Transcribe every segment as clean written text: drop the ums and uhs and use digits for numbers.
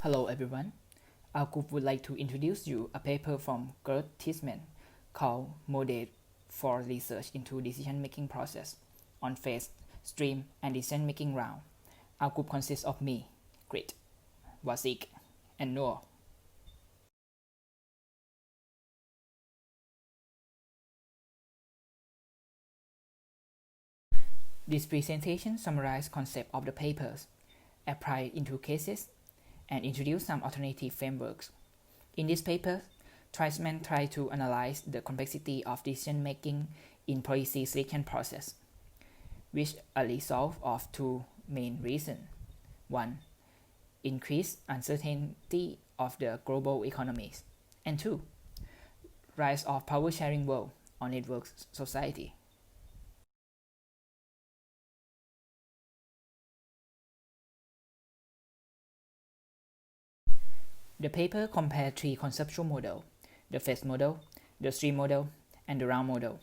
Hello everyone. Our group would like to introduce you a paper from Geert Teisman called Model for Research into Decision-Making Process on Phase, Stream, and Decision-Making Round. Our group consists of me, Geert, Wasik, and Noor. This presentation summarizes concepts of the papers, apply into cases, and introduce some alternative frameworks. In this paper, Teisman tried to analyze the complexity of decision-making in policy selection process, which a result of two main reasons. One, increased uncertainty of the global economies, and two, rise of power-sharing world or network society. The paper compared three conceptual models: the phase model, the stream model, and the round model.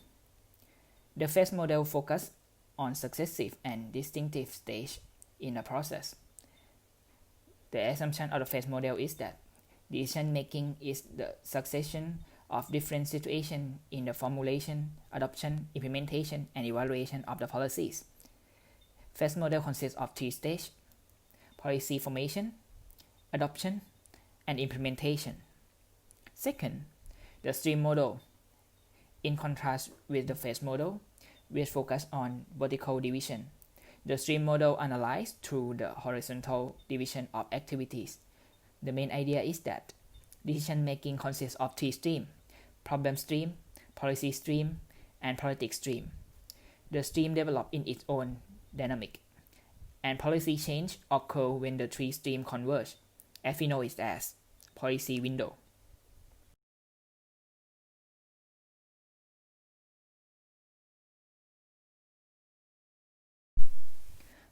The phase model focused on successive and distinctive stages in a process. The assumption of the phase model is that decision-making is the succession of different situations in the formulation, adoption, implementation, and evaluation of the policies. Phase model consists of three stages: policy formation, adoption, and implementation. Second, the stream model, in contrast with the phase model, which focus on vertical division. The stream model analyzes through the horizontal division of activities. The main idea is that decision-making consists of three streams: problem stream, policy stream, and politics stream. The stream develops in its own dynamic, and policy change occur when the three streams converge, as we know it as policy window.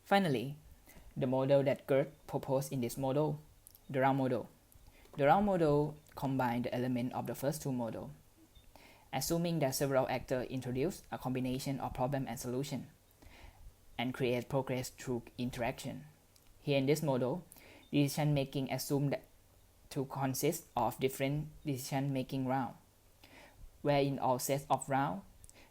Finally, the model that Geert proposed in this model, the round model. The round model combines the elements of the first two models, assuming that several actors introduce a combination of problem and solution, and create progress through interaction. Here in this model, decision-making assumed to consist of different decision-making rounds, where in all sets of rounds,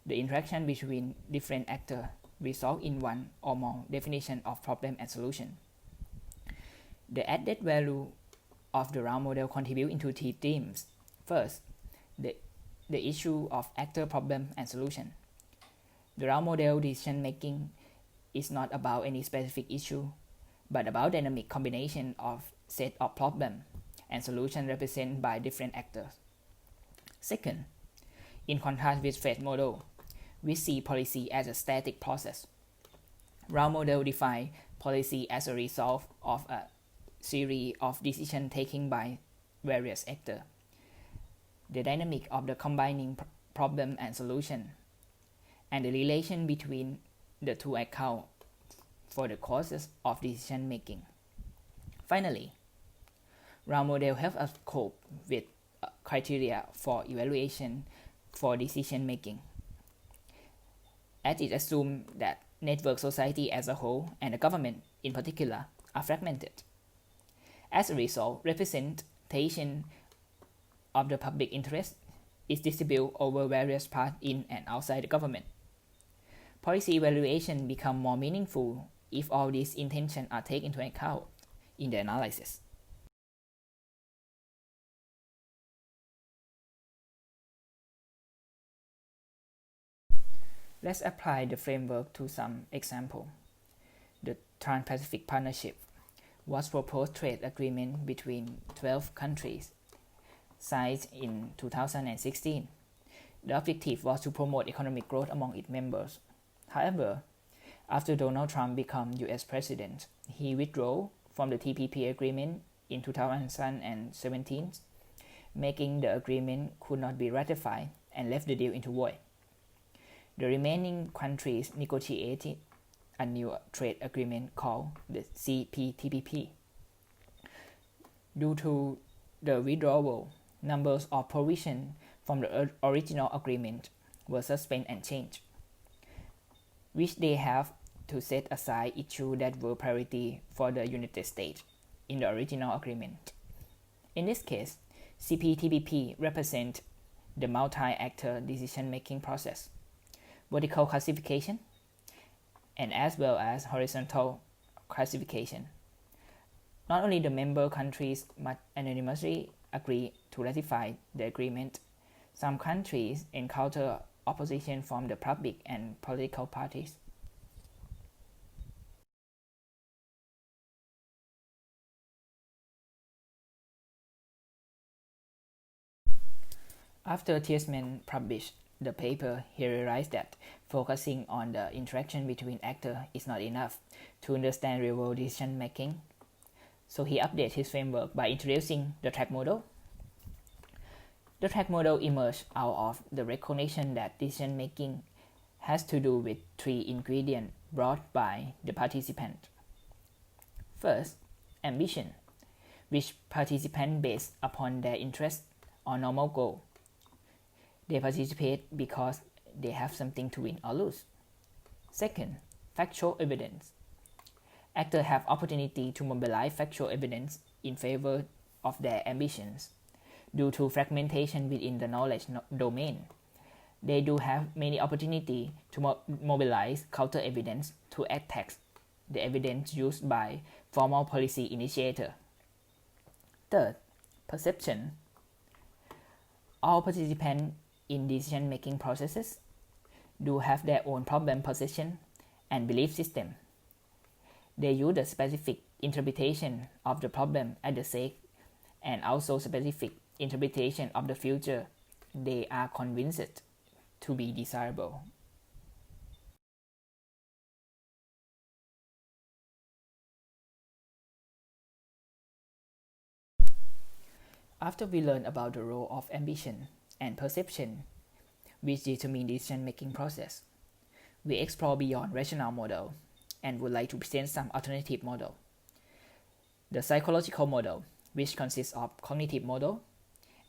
the interaction between different actors result in one or more definition of problem and solution. The added value of the round model contribute into three themes. First, the issue of actor, problem, and solution. The round model decision-making is not about any specific issue, but about dynamic combination of set of problem and solution represented by different actors. Second, in contrast with phase model, we see policy as a static process. Round model defines policy as a result of a series of decisions taken by various actors. The dynamic of the combining problem and solution, and the relation between the two account for the causes of decision making. Finally, round model helps us cope with criteria for evaluation for decision making, as it assumes that network society as a whole and the government in particular are fragmented. As a result, representation of the public interest is distributed over various parts in and outside the government. Policy evaluation becomes more meaningful if all these intentions are taken into account in the analysis. Let's apply the framework to some example. The Trans-Pacific Partnership was proposed trade agreement between 12 countries, signed in 2016. The objective was to promote economic growth among its members. However, after Donald Trump became US President, he withdrew from the TPP agreement in 2017, making the agreement could not be ratified and left the deal into void. The remaining countries negotiated a new trade agreement called the CPTPP. Due to the withdrawal, numbers of provisions from the original agreement were suspended and changed, which they have to set aside issues that were priority for the United States, in the original agreement. In this case, CPTPP represents the multi-actor decision-making process, vertical classification, and as well as horizontal classification. Not only the member countries must unanimously agree to ratify the agreement, some countries encounter opposition from the public and political parties. After Teisman published the paper, he realized that focusing on the interaction between actors is not enough to understand real-world decision-making. So he updated his framework by introducing the track model. The track model emerged out of the recognition that decision-making has to do with three ingredients brought by the participant. First, ambition, which participants base upon their interest or normal goal. They participate because they have something to win or lose. Second, factual evidence. Actors have opportunity to mobilize factual evidence in favor of their ambitions. Due to fragmentation within the knowledge domain, they do have many opportunities to mobilize counter evidence to attack the evidence used by formal policy initiator. Third, perception. All participants in decision-making processes do have their own problem perception and belief system. They use the specific interpretation of the problem at the stake and also specific interpretation of the future they are convinced to be desirable. After we learn about the role of ambition and perception, which determine the decision-making process, we explore beyond rational model and would like to present some alternative model. The psychological model, which consists of cognitive model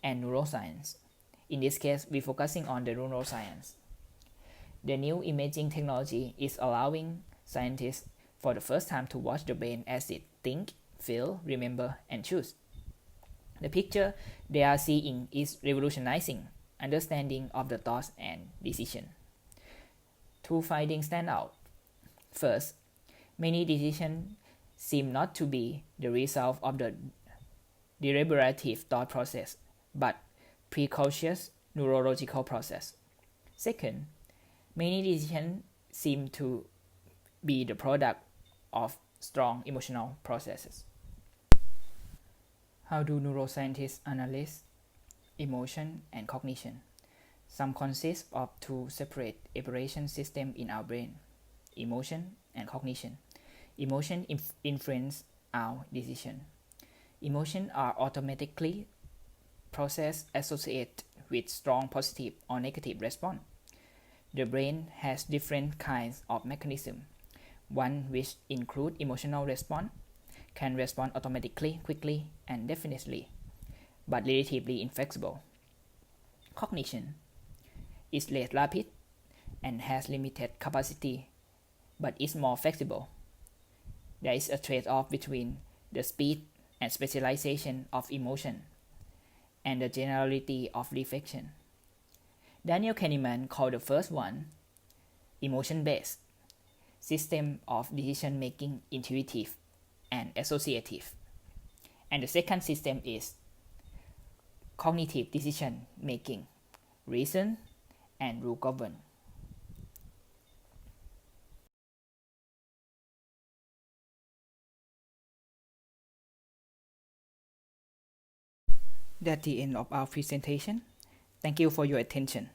and neuroscience. In this case, we're focusing on the neuroscience. The new imaging technology is allowing scientists for the first time to watch the brain as it think, feel, remember, and choose. The picture they are seeing is revolutionizing understanding of the thoughts and decision. Two findings stand out. First, many decisions seem not to be the result of the deliberative thought process, but preconscious neurological process. Second, many decisions seem to be the product of strong emotional processes. How do neuroscientists analyze emotion and cognition? Some consist of two separate operation systems in our brain, emotion and cognition. Emotion influence our decision. Emotions are automatically processed associated with strong positive or negative response. The brain has different kinds of mechanisms. One which includes emotional response can respond automatically, quickly, and definitely, but relatively inflexible. Cognition is less rapid and has limited capacity, but is more flexible. There is a trade-off between the speed and specialization of emotion and the generality of reflection. Daniel Kahneman called the first one emotion-based system of decision-making intuitive and associative, and the second system is cognitive decision-making, reason, and rule-governed. That's the end of our presentation. Thank you for your attention.